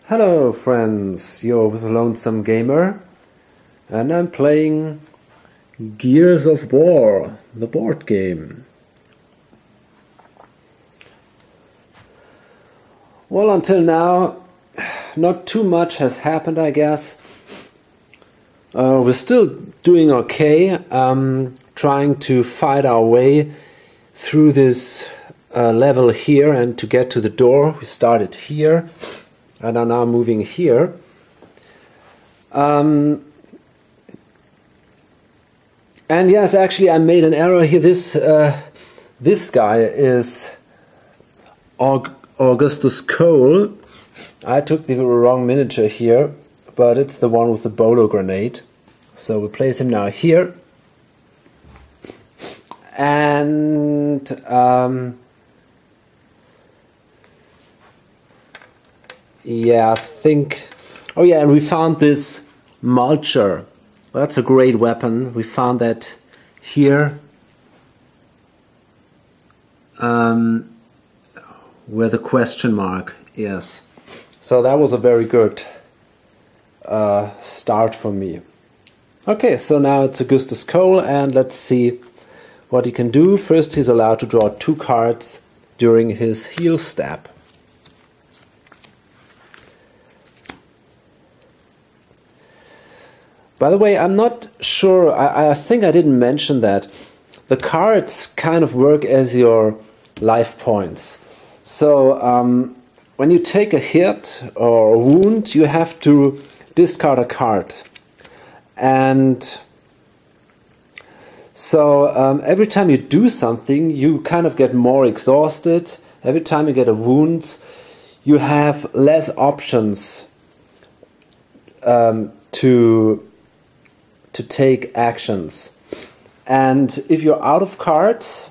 Hello friends, you're with Lonesome Gamer and I'm playing Gears of War, the board game. Well, until now not too much has happened, I guess. We're still doing okay, trying to fight our way through this level here and to get to the door. We started here and are now moving here. And yes, actually I made an error here. This guy is Augustus Cole. I took the wrong miniature here, but it's the one with the bolo grenade. So we place him now here. And yeah, I think... Oh yeah, and we found this mulcher. Well, that's a great weapon. We found that here. Where the question mark is. So that was a very good start for me. Okay, so now it's Augustus Cole, and let's see what he can do. First, he's allowed to draw 2 cards during his heel step. By the way, I'm not sure, I think I didn't mention that. The cards kind of work as your life points. So when you take a hit or a wound, you have to discard a card. And so every time you do something, you kind of get more exhausted. Every time you get a wound, you have less options to take actions. And if you're out of cards,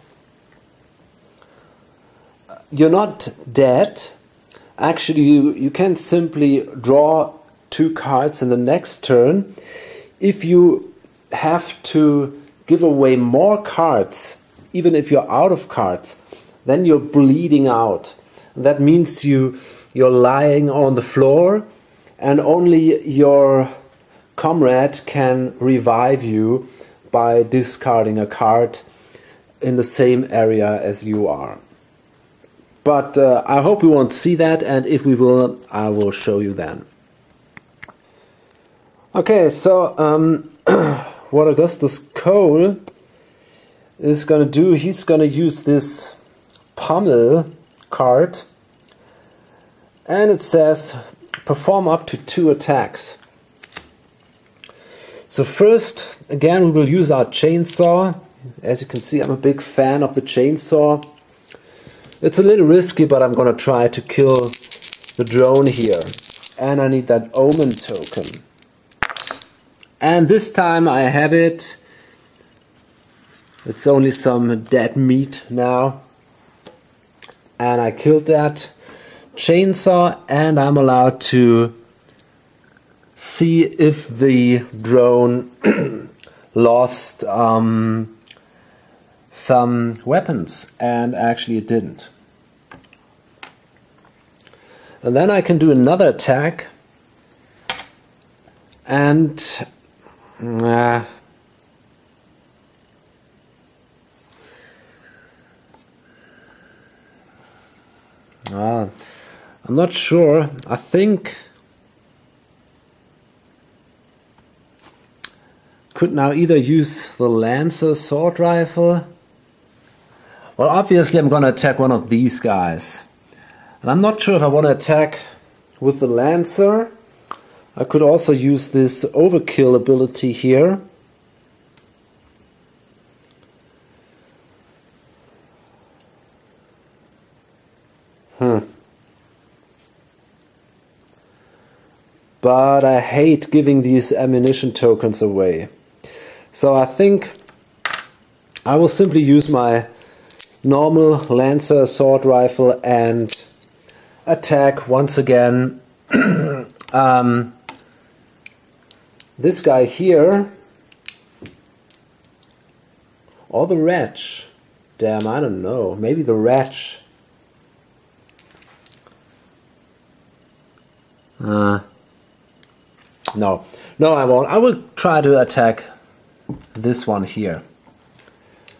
you're not dead. Actually, you can simply draw 2 cards in the next turn. If you have to give away more cards, even if you're out of cards, then you're bleeding out. That means you're lying on the floor and only your comrade can revive you by discarding a card in the same area as you are. But I hope we won't see that, and if we will, I will show you then. Okay, so what Augustus Cole is going to do, he's going to use this pommel card, and it says perform up to 2 attacks. So first, again, we will use our chainsaw. As you can see, I'm a big fan of the chainsaw. It's a little risky, but I'm going to try to kill the drone here. And I need that omen token. And this time I have it. It's only some dead meat now. And I killed that chainsaw, and I'm allowed to see if the drone lost some weapons, and actually it didn't. And then I can do another attack, and I'm not sure. I think could now either use the Lancer sword rifle. Well, obviously I'm going to attack one of these guys. And I'm not sure if I want to attack with the Lancer. I could also use this overkill ability here. But I hate giving these ammunition tokens away. So I think I will simply use my normal Lancer sword rifle and attack once again this guy here, or the wretch. Damn, I don't know. Maybe the wretch. No, I won't. I will try to attack this one here.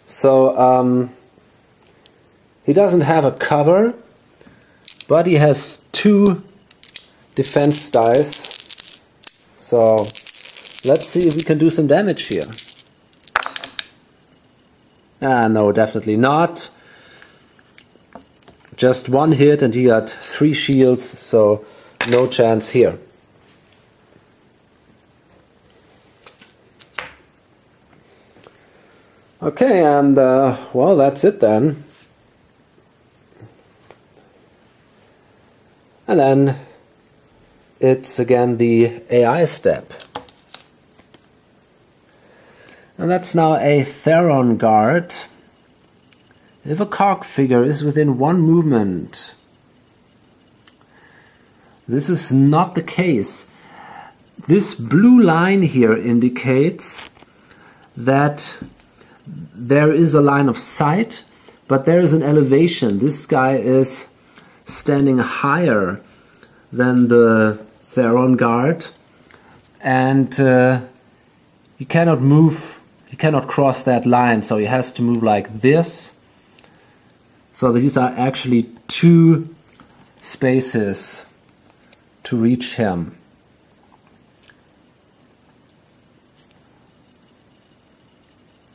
So he doesn't have a cover, but he has 2 defense dice. So let's see if we can do some damage here. No, definitely not. Just 1 hit and he got 3 shields, so no chance here. Okay, and well, that's it then. And then it's again the AI step. And that's now a Theron guard. If a cog figure is within 1 movement, this is not the case. This blue line here indicates that there is a line of sight, but there is an elevation. This guy is standing higher than the Theron guard, and he cannot move, he cannot cross that line, so he has to move like this. So these are actually 2 spaces to reach him.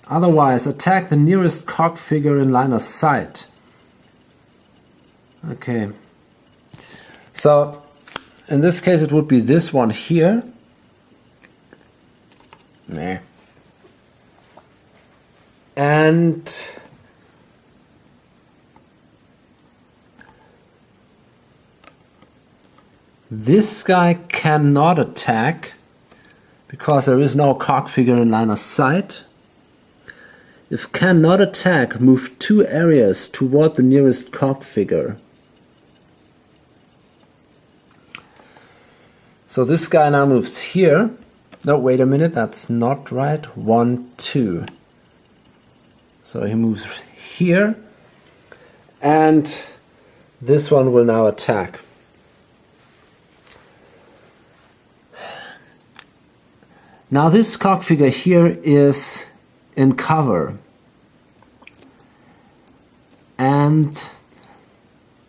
Otherwise, attack the nearest cog figure in line of sight. Okay. So, in this case it would be this one here. Nah. And this guy cannot attack because there is no cog figure in line of sight. If cannot attack, move 2 areas toward the nearest cog figure. So this guy now moves here. No, wait a minute, that's not right. 1, 2. So he moves here. And this one will now attack. Now this cog figure here is in cover, and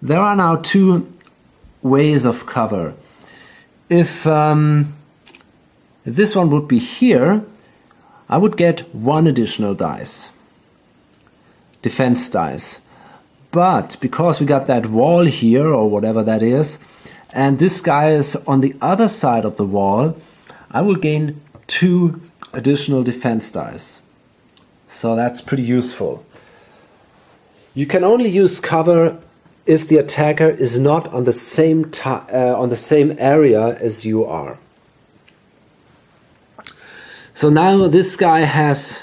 there are now 2 ways of cover. If this one would be here, I would get 1 additional dice, defense dice. But because we got that wall here, or whatever that is, and this guy is on the other side of the wall, I will gain 2 additional defense dice. So that's pretty useful. You can only use cover if the attacker is not on the same area as you are. So now this guy has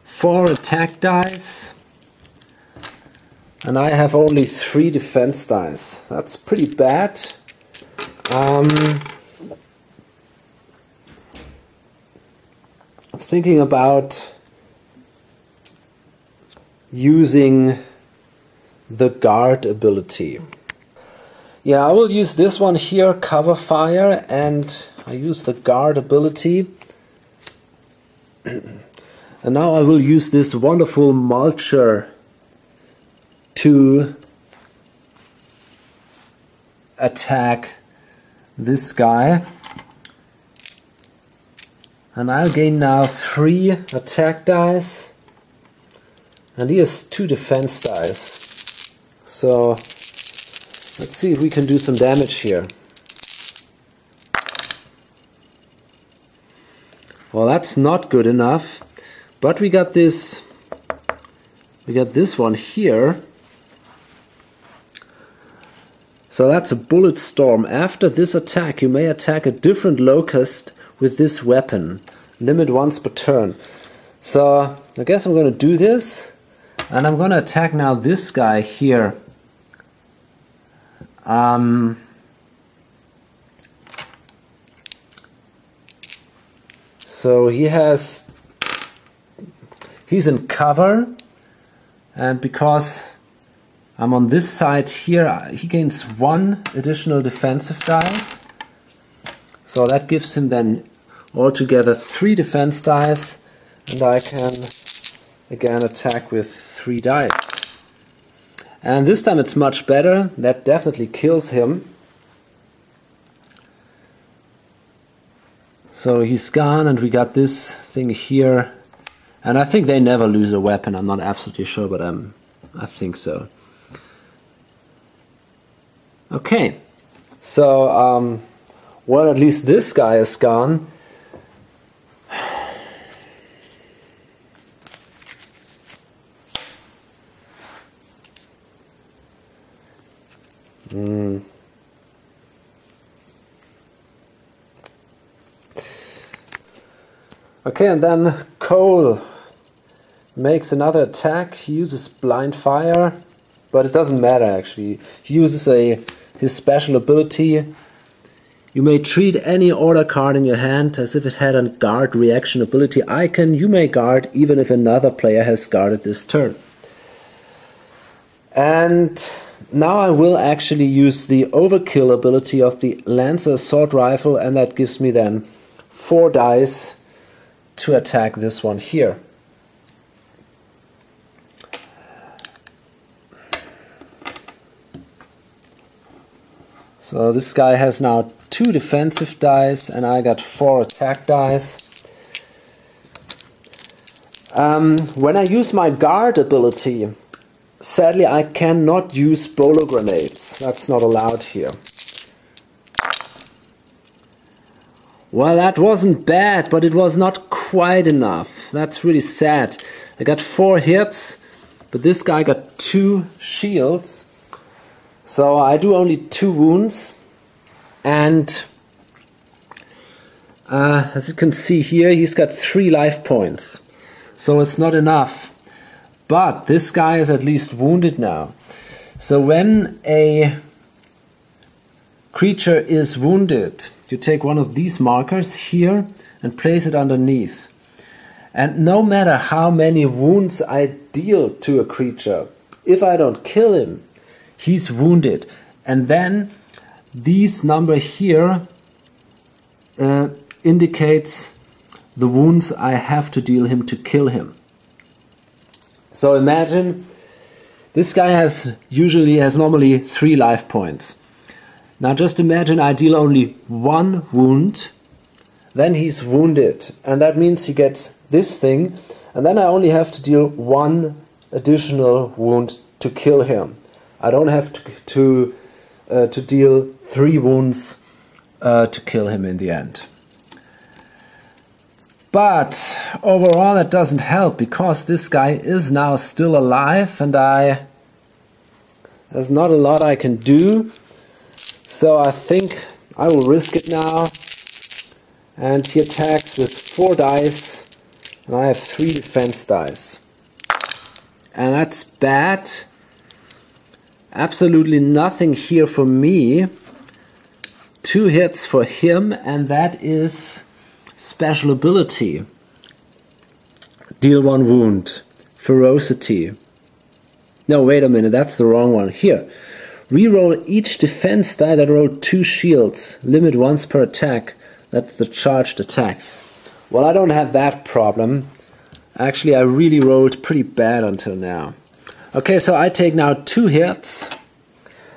4 attack dice, and I have only 3 defense dice. That's pretty bad. I'm thinking about using the guard ability. Yeah, I will use this one here, cover fire, and I use the guard ability. And now I will use this wonderful mulcher to attack this guy. And I'll gain now 3 attack dice. And he has 2 defense dice. So let's see if we can do some damage here. Well, that's not good enough. But we got this one here. So that's a bullet storm. After this attack, you may attack a different locust with this weapon. Limit once per turn. So I guess I'm going to do this. And I'm going to attack now this guy here. So he's in cover, and because I'm on this side here, he gains 1 additional defensive dice. So that gives him then altogether 3 defense dice, and I can again attack with 3 dice. And this time it's much better. That definitely kills him. So he's gone, and we got this thing here. And I think they never lose a weapon. I'm not absolutely sure, but I think so. Okay. So, well, at least this guy is gone. Okay, and then Cole makes another attack. He uses blind fire, but it doesn't matter actually. He uses his special ability. You may treat any order card in your hand as if it had a guard reaction ability icon. You may guard even if another player has guarded this turn. And now I will actually use the overkill ability of the Lancer assault rifle, and that gives me then 4 dice to attack this one here. So this guy has now 2 defensive dice, and I got 4 attack dice. When I use my guard ability, sadly I cannot use bolo grenades. That's not allowed here. Well, that wasn't bad, but it was not quite enough. That's really sad. I got 4 hits, but this guy got 2 shields. So I do only 2 wounds. And as you can see here, he's got 3 life points. So it's not enough. But this guy is at least wounded now. So when a creature is wounded, you take one of these markers here and place it underneath. And no matter how many wounds I deal to a creature, if I don't kill him, he's wounded. And then these number here indicates the wounds I have to deal him to kill him. So imagine this guy has normally 3 life points. Now just imagine I deal only 1 wound, then he's wounded, and that means he gets this thing, and then I only have to deal 1 additional wound to kill him. I don't have to deal 3 wounds to kill him in the end. But overall that doesn't help, because this guy is now still alive, and there's not a lot I can do. So I think I will risk it now. And he attacks with 4 dice, and I have 3 defense dice. And that's bad. Absolutely nothing here for me. 2 hits for him, and that is special ability. Deal 1 wound. Ferocity. No, wait a minute, that's the wrong one. Here. Reroll each defense die that rolled 2 shields. Limit once per attack. That's the charged attack. Well, I don't have that problem. Actually, I really rolled pretty bad until now. Okay, so I take now 2 hits.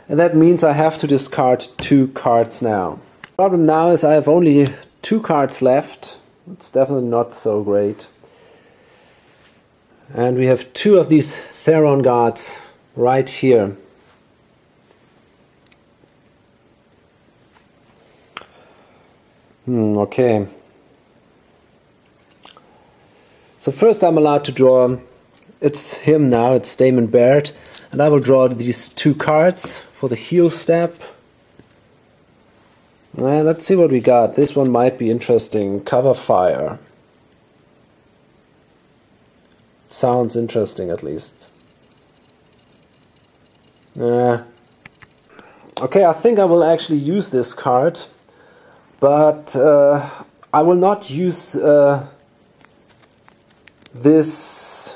And that means I have to discard 2 cards now. The problem now is I have only 2 cards left. It's definitely not so great. And we have 2 of these Theron guards right here. Okay. So first I'm allowed to draw, it's him now, it's Baird, and I will draw these 2 cards for the heal step. Let's see what we got. This one might be interesting. Cover fire. Sounds interesting at least. Okay, I think I will actually use this card. But I will not use these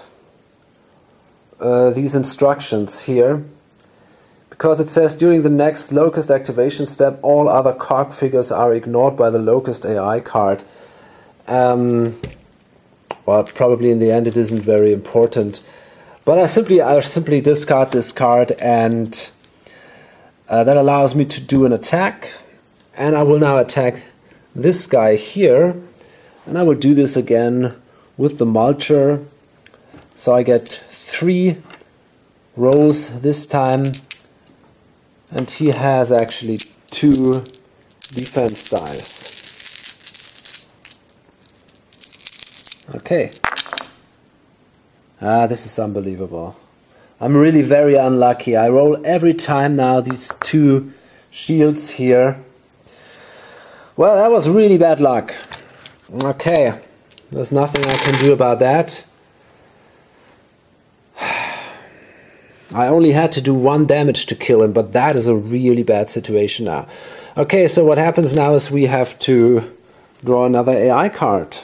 instructions here, because it says during the next locust activation step, all other card figures are ignored by the locust AI card. Well, probably in the end it isn't very important. But I simply discard this card, and that allows me to do an attack. And I will now attack this guy here. And I will do this again with the mulcher. So I get 3 rolls this time. And he has actually 2 defense dice. Okay. This is unbelievable. I'm really very unlucky. I roll every time now these 2 shields here. Well, that was really bad luck. Okay. There's nothing I can do about that. I only had to do 1 damage to kill him, but that is a really bad situation now. Okay, so what happens now is we have to draw another AI card.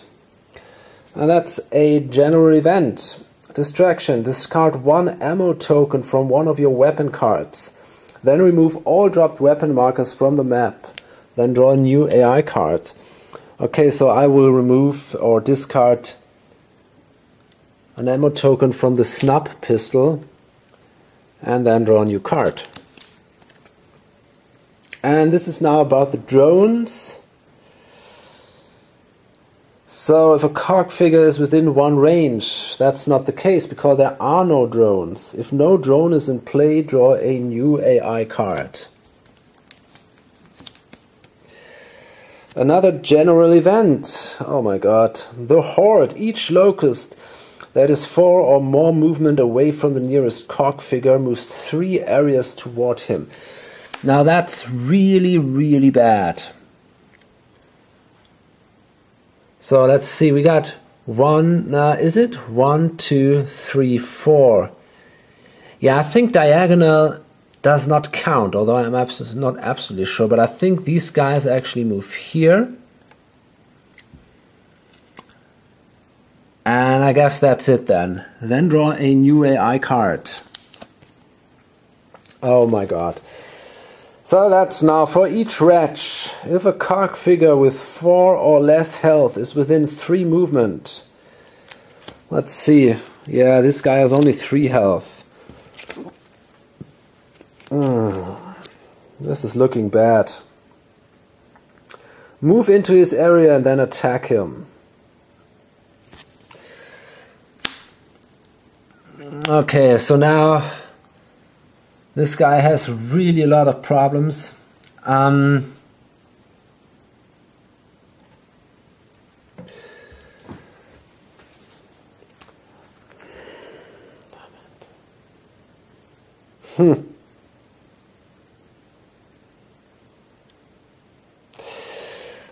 And that's a general event. Distraction. Discard 1 ammo token from one of your weapon cards. Then remove all dropped weapon markers from the map. Then draw a new AI card. Okay, so I will remove or discard an ammo token from the snub pistol. And then draw a new card. And this is now about the drones. So if a card figure is within 1 range, that's not the case because there are no drones. If no drone is in play, draw a new AI card. Another general event. Oh my god. The Horde. Each locust that is 4 or more movement away from the nearest cog figure moves 3 areas toward him. Now that's really, really bad. So let's see, we got 1, is it? 1, 2, 3, 4. Yeah, I think diagonal does not count, although I'm not absolutely sure, but I think these guys actually move here. And I guess that's it then. Then draw a new AI card. Oh my god. So that's now for each wretch. If a card figure with 4 or less health is within 3 movement. Let's see. Yeah, this guy has only 3 health. This is looking bad. Move into his area and then attack him. Okay, so now this guy has really a lot of problems.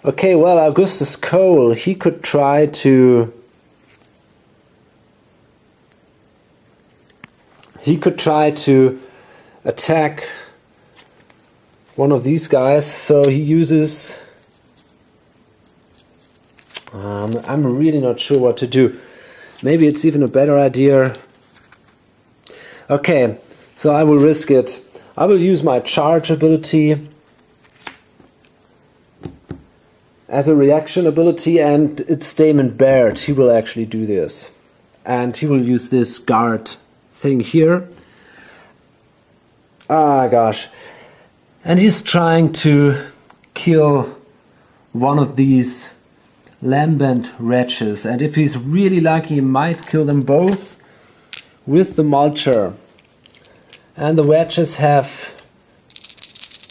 Okay, well, Augustus Cole, he could try to attack one of these guys, so he uses I'm really not sure what to do. Maybe it's even a better idea. Okay, so I will risk it. I will use my charge ability as a reaction ability, and it's Damon Baird. He will actually do this. And he will use this guard thing here. Ah, gosh. And he's trying to kill one of these lambent wretches. And if he's really lucky, he might kill them both with the mulcher. And the wretches have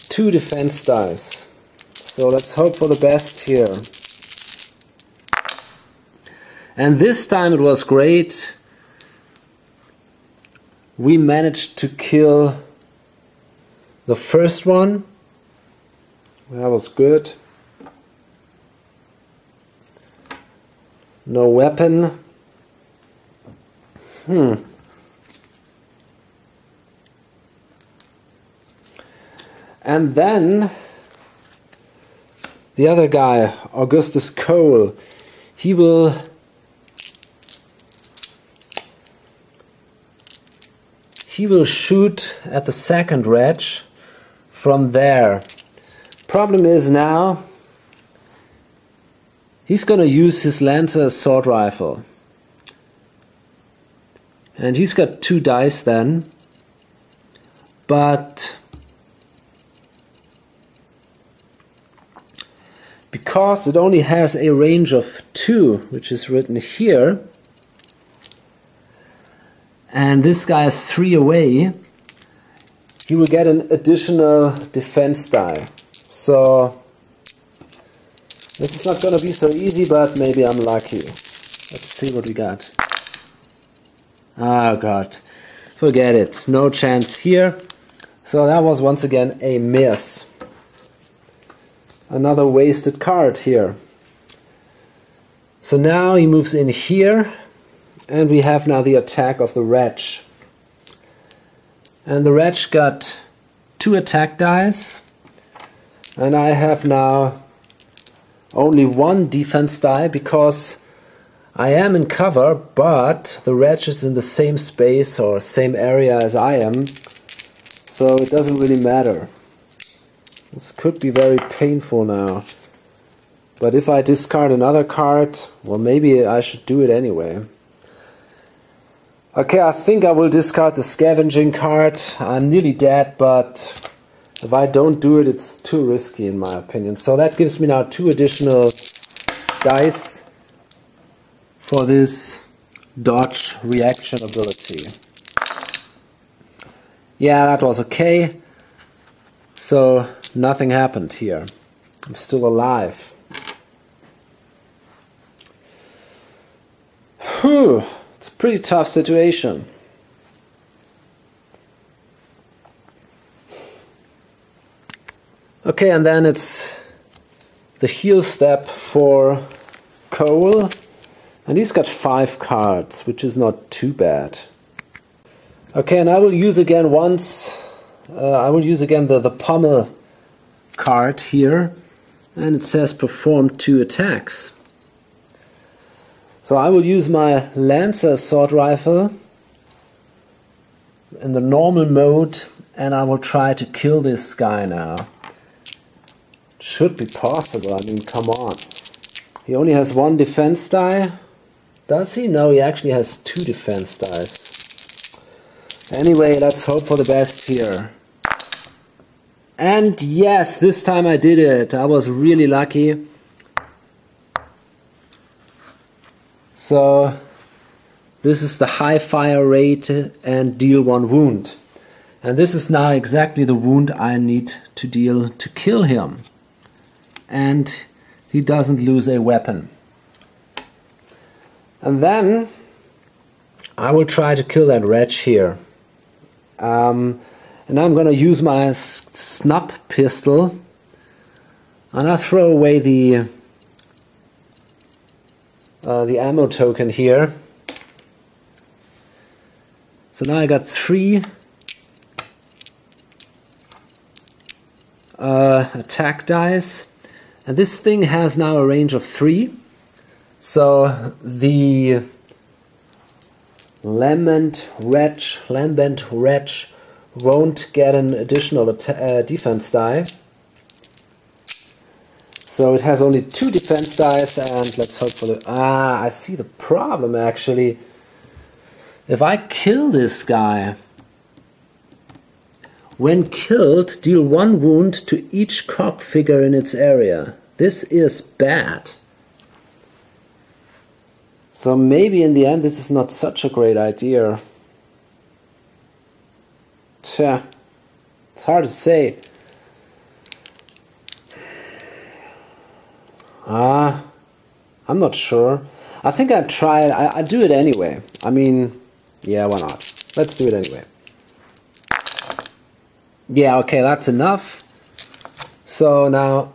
2 defense dice. So let's hope for the best here. And this time it was great. We managed to kill the first one. That was good. No weapon. And then the other guy, Augustus Cole, he he will shoot at the second wretch from there. Problem is now he's gonna use his Lancer assault rifle. And he's got 2 dice then. But because it only has a range of 2, which is written here, and this guy is 3 away, he will get an additional defense die. So this is not going to be so easy, but maybe I'm lucky. Let's see what we got. Oh god, forget it, no chance here. So that was once again a miss. Another wasted card here. So now he moves in here, and we have now the attack of the wretch. And the wretch got 2 attack dice, and I have now only 1 defense die because I am in cover, but the wretch is in the same space or same area as I am, so it doesn't really matter. This could be very painful now. But if I discard another card, well, maybe I should do it anyway. Okay, I think I will discard the scavenging card. I'm nearly dead, but if I don't do it, it's too risky in my opinion. So that gives me now 2 additional dice for this dodge reaction ability. Yeah, that was okay. So nothing happened here. I'm still alive. Whew, it's a pretty tough situation. Okay, and then it's the heal step for Cole. And he's got 5 cards, which is not too bad. Okay, and I will use again the pommel card here, and it says perform 2 attacks. So I will use my Lancer assault rifle in the normal mode, and I will try to kill this guy now. It should be possible, I mean, come on. He only has 1 defense die. Does he? No, he actually has 2 defense dice. Anyway, let's hope for the best here. And yes, this time I did it. I was really lucky. So this is the high fire rate and deal 1 wound. And this is now exactly the wound I need to deal to kill him. And he doesn't lose a weapon. And then I will try to kill that wretch here. And I'm going to use my snub pistol, and I'll throw away the ammo token here. So now I got 3 attack dice, and this thing has now a range of 3. So the lambent wretch won't get an additional defense die. So it has only 2 defense dice, and let's hope for the... I see the problem actually. If I kill this guy, when killed, deal 1 wound to each cog figure in its area. This is bad. So maybe in the end this is not such a great idea. Tja, it's hard to say. I'm not sure. I think I'd try it. I'd do it anyway. I mean, yeah, why not? Let's do it anyway. Yeah, okay, that's enough. So now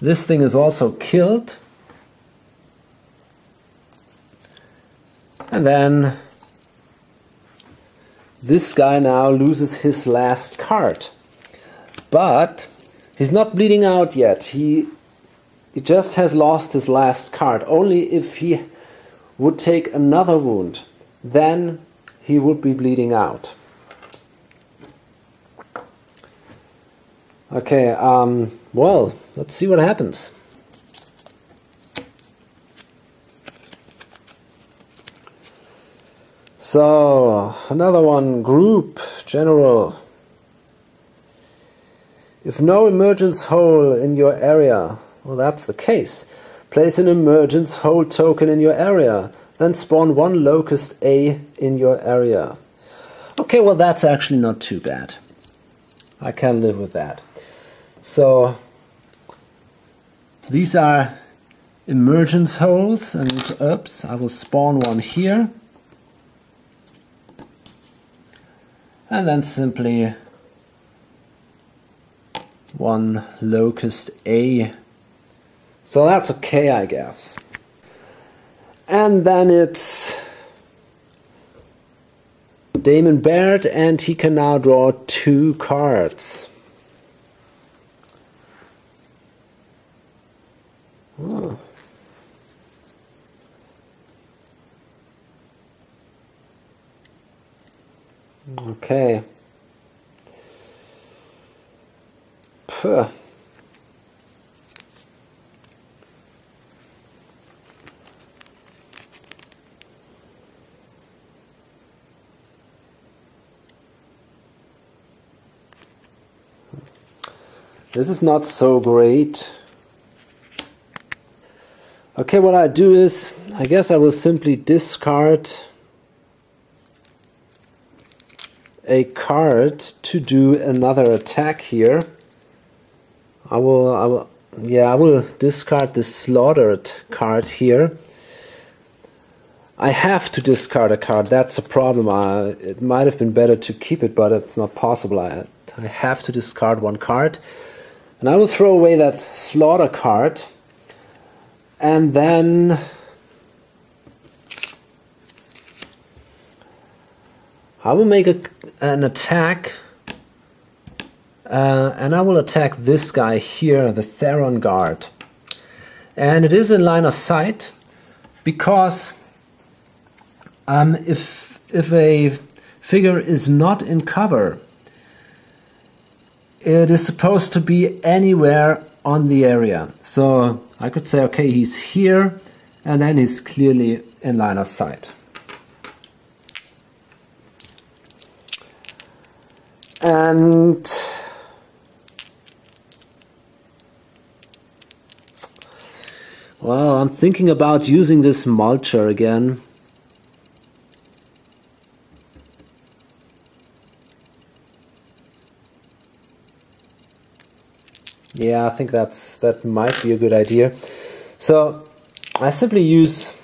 this thing is also killed. And then this guy now loses his last card. But he's not bleeding out yet. He just has lost his last card. Only if he would take another wound, then he would be bleeding out. Okay, well, let's see what happens. So, another one, group, general. If no emergence hole in your area, well, that's the case. Place an emergence hole token in your area, then spawn one locust A in your area. Okay, well, that's actually not too bad. I can live with that. So, these are emergence holes, and oops, I will spawn one here. And then simply one locust A. So that's okay, I guess. And then it's Baird, and he can now draw 2 cards. Oh. Okay. Puh. This is not so great. Okay, what I do is, I guess I will simply discard a card to do another attack here. I will discard this slaughtered card here. I have to discard a card, that's a problem. It might have been better to keep it, but it's not possible. I have to discard one card. And I will throw away that slaughter card. And then I will make an attack. And I will attack this guy here, the Theron Guard. And it is in line of sight, because if a figure is not in cover, it is supposed to be anywhere on the area. So I could say, okay, he's here, and then he's clearly in line of sight. And well, I'm thinking about using this mulcher again. Yeah, I think that might be a good idea. So I simply use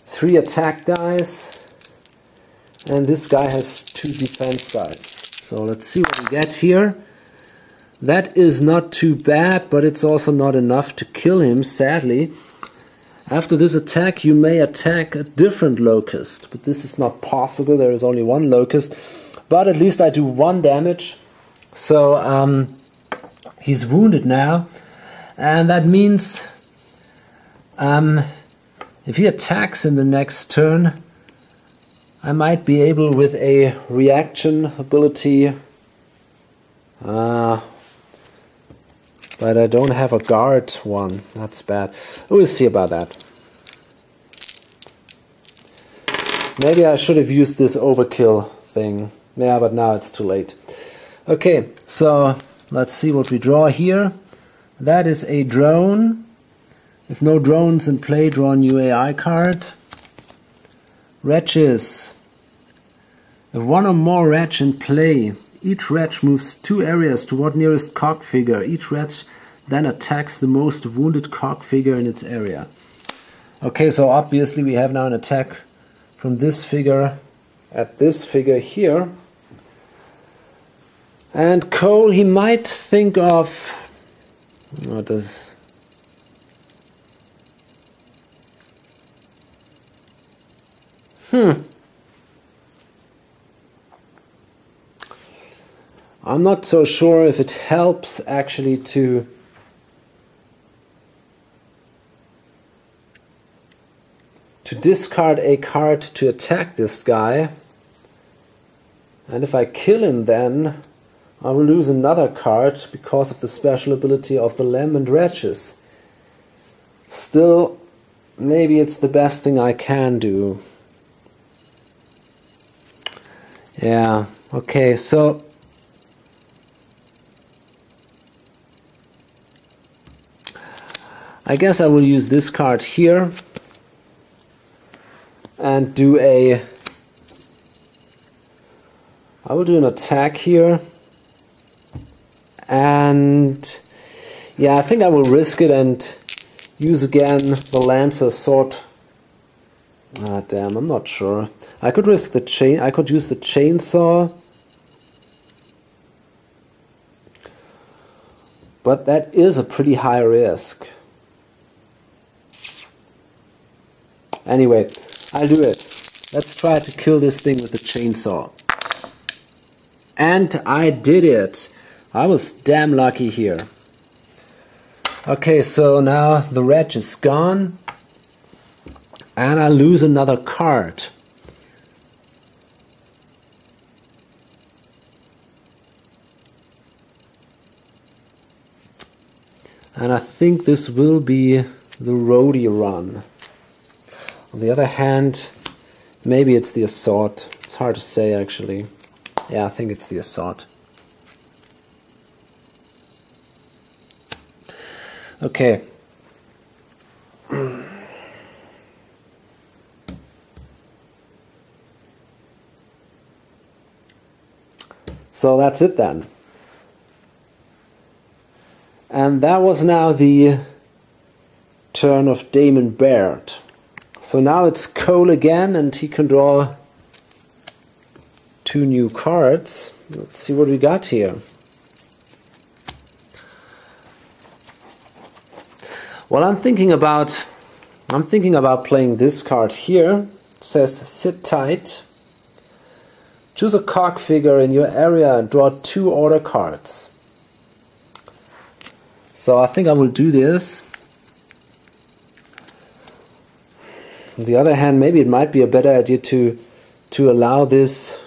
3 attack dice, and this guy has 2 defense dice. So let's see what we get here. That is not too bad, but it's also not enough to kill him, sadly. After this attack, you may attack a different locust, but this is not possible. There is only 1 locust, but at least I do 1 damage. So he's wounded now, and that means if he attacks in the next turn, I might be able, with a reaction ability, but I don't have a guard one. That's bad. We'll see about that. Maybe I should have used this overkill thing. Yeah, but now it's too late. Okay, so let's see what we draw here. That is a drone. If no drones in play, draw a new AI card. Wretches. If 1 or more wretch in play, each wretch moves 2 areas toward nearest cog figure. Each wretch then attacks the most wounded cog figure in its area. Okay, so obviously we have now an attack from this figure at this figure here. And Cole, he might think of... what does... I'm not so sure if it helps actually to to discard a card to attack this guy. And if I kill him, then I will lose another card because of the special ability of the lamb and wretches. Still, maybe it's the best thing I can do. Yeah, okay, so I guess I will use this card here and I will do an attack here, and yeah, I think I will risk it and use again the Lancer sword. Ah, damn, I'm not sure. I could risk the chain. I could use the chainsaw, but that is a pretty high risk. Anyway, I'll do it. Let's try to kill this thing with the chainsaw. And I did it. I was damn lucky here. Okay, so now the wretch is gone. And I lose another card. And I think this will be the roadie run. On the other hand, maybe it's the assault. It's hard to say actually. Yeah, I think it's the assault. Okay. So that's it then. And that was now the turn of Damon Baird. So now it's Cole again, and he can draw 2 new cards. Let's see what we got here. Well, I'm thinking about playing this card here. It says sit tight. Choose a cog figure in your area and draw 2 order cards. So I think I will do this. On the other hand, maybe it might be a better idea to allow this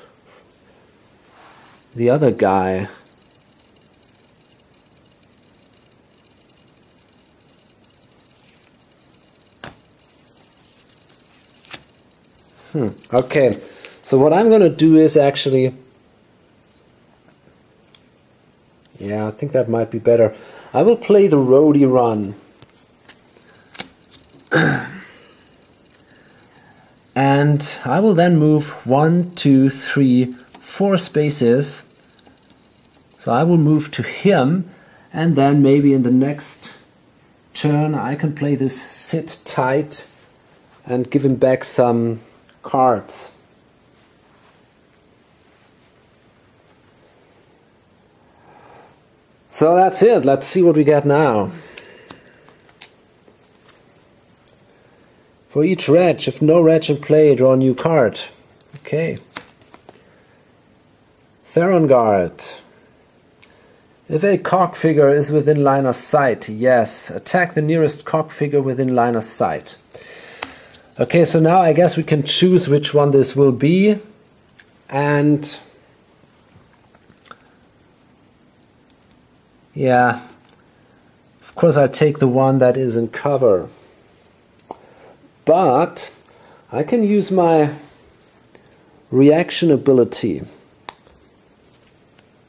the other guy. Okay, so what I'm going to do is actually, yeah, I think that might be better. I will play the roadie run. And I will then move 1, 2, 3, 4 spaces. So I will move to him, and then maybe in the next turn I can play this sit tight and give him back some cards. So that's it. Let's see what we get now. For each wretch, if no wretch in play, draw a new card. Okay. Theron Guard. If a cog figure is within line of sight, yes, attack the nearest cog figure within line of sight. Okay, so now I guess we can choose which one this will be, and yeah, of course I'll take the one that is in cover. But I can use my reaction ability.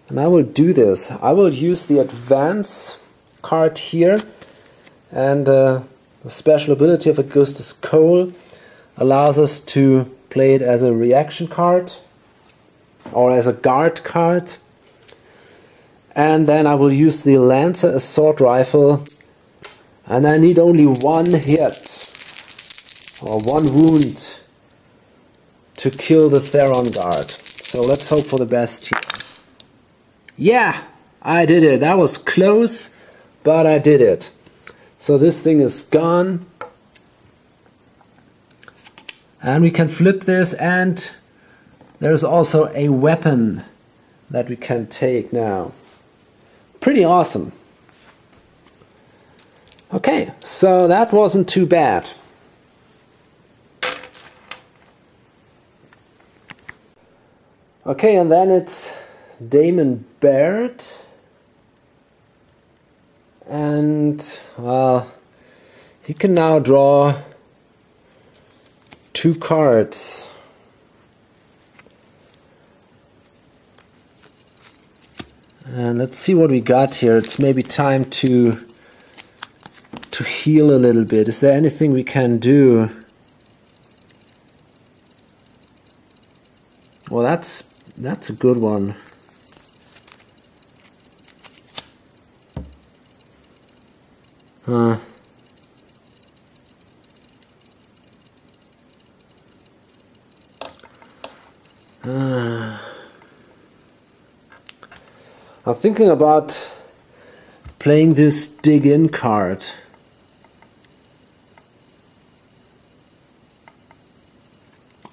And I will do this. I will use the advance card here. And the special ability of Augustus Cole allows us to play it as a reaction card. Or as a guard card. And then I will use the Lancer Assault Rifle. And I need only 1 hit. Or 1 wound to kill the Theron Guard. So let's hope for the best here. Yeah, I did it. That was close, but I did it. So this thing is gone. And we can flip this, and there's also a weapon that we can take now. Pretty awesome. Okay, so that wasn't too bad. Okay, and then it's Damon Baird. And, well, he can now draw 2 cards. And let's see what we got here. It's maybe time to heal a little bit. Is there anything we can do? Well, that's a good one. I'm thinking about playing this dig in card.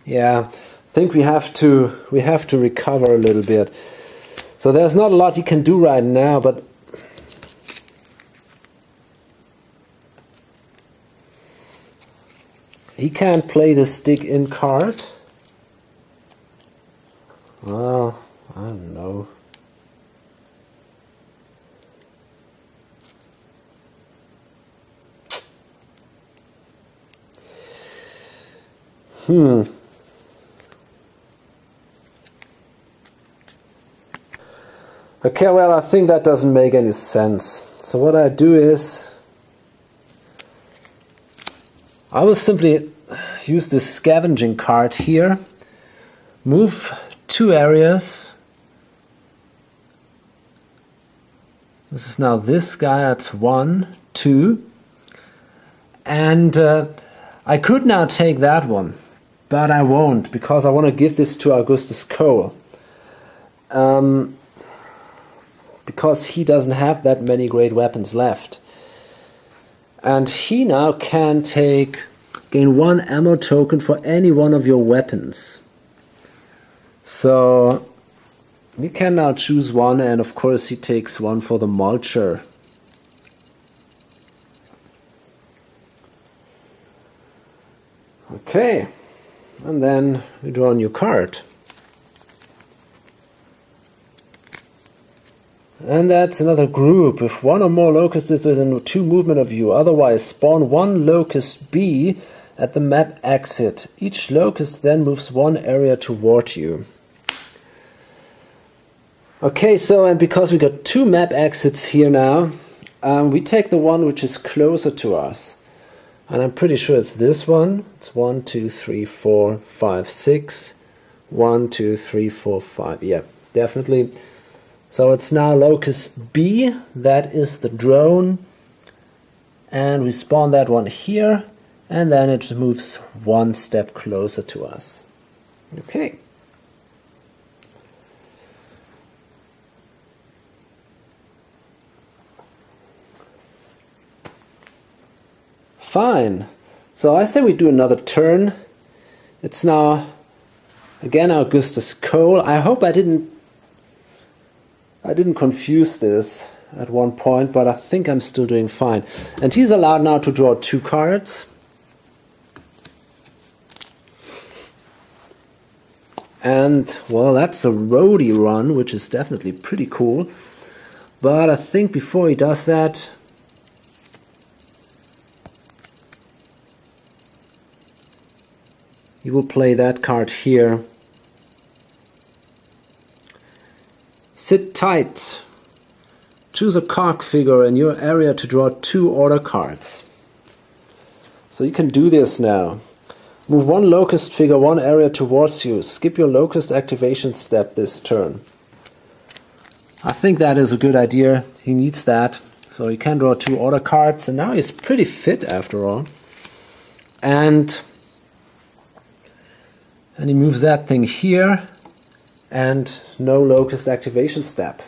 Yeah, I think we have to recover a little bit. So there's not a lot you can do right now, but he can't play this dig in card. Well, I don't know. Okay, well, I think that doesn't make any sense. So what I do is I will simply use this scavenging card here, move 2 areas. This is now this guy, that's 1, 2. And I could now take that one, but I won't, because I want to give this to Augustus Cole. Because he doesn't have that many great weapons left. And he now can gain 1 ammo token for any one of your weapons. So you can now choose one, and of course he takes 1 for the mulcher. Okay, and then we draw a new card. And that's another group. If 1 or more locusts is within 2 movement of you, otherwise spawn 1 locust B at the map exit. Each locust then moves 1 area toward you. Okay, so and because we got 2 map exits here now, we take the one which is closer to us. And I'm pretty sure it's this one. It's 1, 2, 3, 4, 5, 6. 1, 2, 3, 4, 5. Yeah, definitely. So it's now locust B, that is the drone, and we spawn that one here, and then it moves 1 step closer to us. Okay. Fine. So I say we do another turn. It's now again Augustus Cole. I hope I didn't confuse this at one point, but I think I'm still doing fine. And he's allowed now to draw 2 cards. And, well, that's a roadie run, which is definitely pretty cool. But I think before he does that, he will play that card here. Sit tight. Choose a cog figure in your area to draw 2 order cards. So you can do this now. Move 1 locust figure 1 area towards you. Skip your locust activation step this turn. I think that is a good idea. He needs that. So he can draw 2 order cards, and now he's pretty fit after all. And he moves that thing here. And no locust activation step.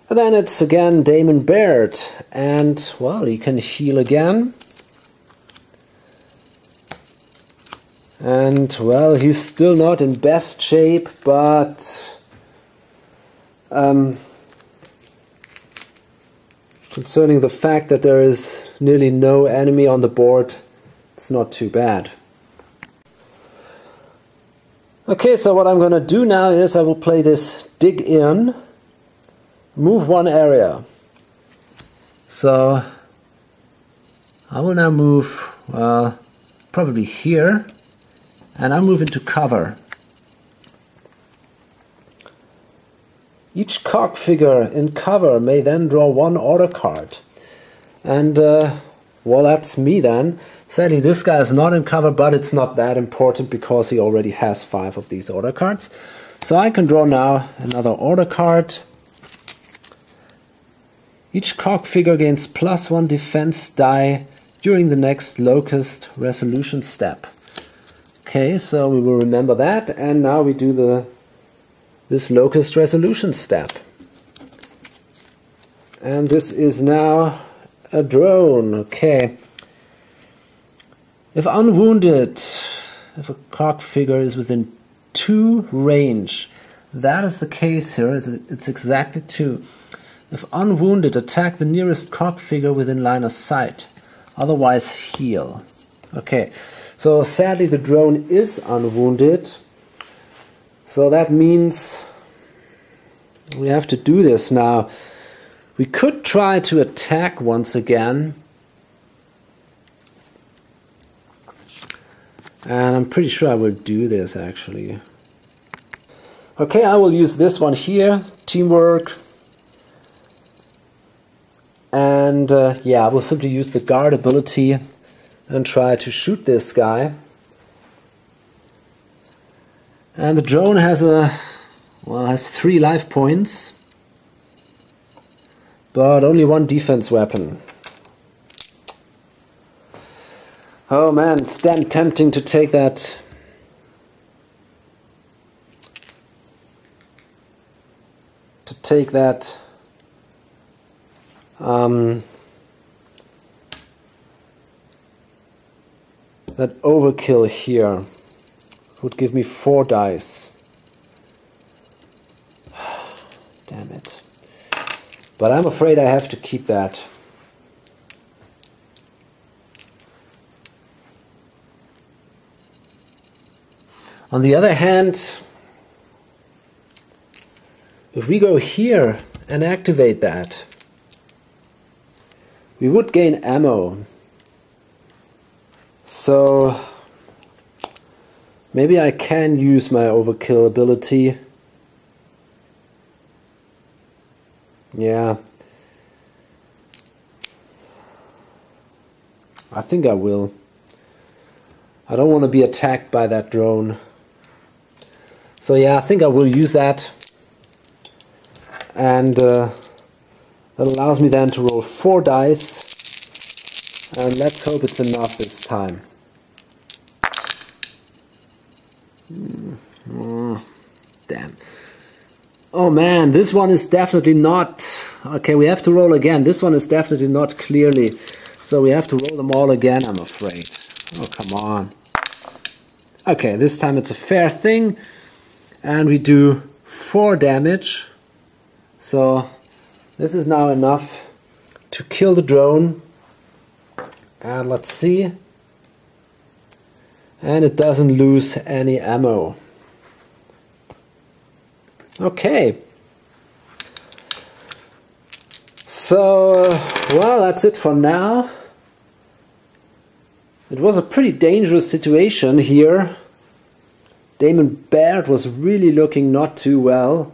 And then it's again Damon Baird, and well, he can heal again. And well, he's still not in best shape, but concerning the fact that there is nearly no enemy on the board, it's not too bad. Okay, so what I'm going to do now is I will play this dig in, move one area. So I will now move, probably here, and I'll move into cover. Each cog figure in cover may then draw one order card. And, well, that's me then. Sadly, this guy is not in cover, but it's not that important because he already has 5 of these order cards. So I can draw now another order card. Each cog figure gains +1 defense die during the next locust resolution step. Okay, so we will remember that, and now we do this locust resolution step. And this is now a drone. Okay. If unwounded, if a cog figure is within 2 range, that is the case here, it's exactly 2. If unwounded, attack the nearest cog figure within line of sight, otherwise heal. Okay, so sadly the drone is unwounded, so that means we have to do this now. We could try to attack once again, and I'm pretty sure I will do this actually. Okay, I will use this one here, teamwork. And yeah, I will simply use the guard ability and try to shoot this guy. And the drone has has 3 life points, but only 1 defense weapon. Oh man, it's damn tempting to take that. That overkill here would give me 4 dice. Damn it. But I'm afraid I have to keep that. On the other hand, if we go here and activate that, we would gain ammo. So maybe I can use my overkill ability. Yeah. I think I will. I don't want to be attacked by that drone. So yeah, I think I will use that. And that allows me then to roll 4 dice. And let's hope it's enough this time. Damn. Oh man, this one is definitely not... Okay, we have to roll again. This one is definitely not clearly. So we have to roll them all again, I'm afraid. Oh, come on. Okay, this time it's a fair thing. And we do 4 damage. So this is now enough to kill the drone. And let's see. And it doesn't lose any ammo. Okay. So, well, that's it for now. It was a pretty dangerous situation here. Baird was really looking not too well.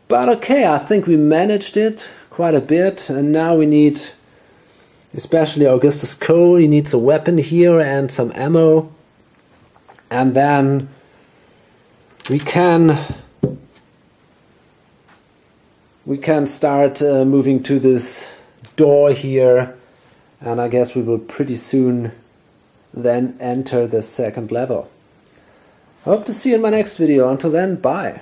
But okay, I think we managed it quite a bit. And now we need, especially Augustus Cole, he needs a weapon here and some ammo. And then we can start moving to this door here. And I guess we will pretty soon then enter the second level. Hope to see you in my next video. Until then, bye.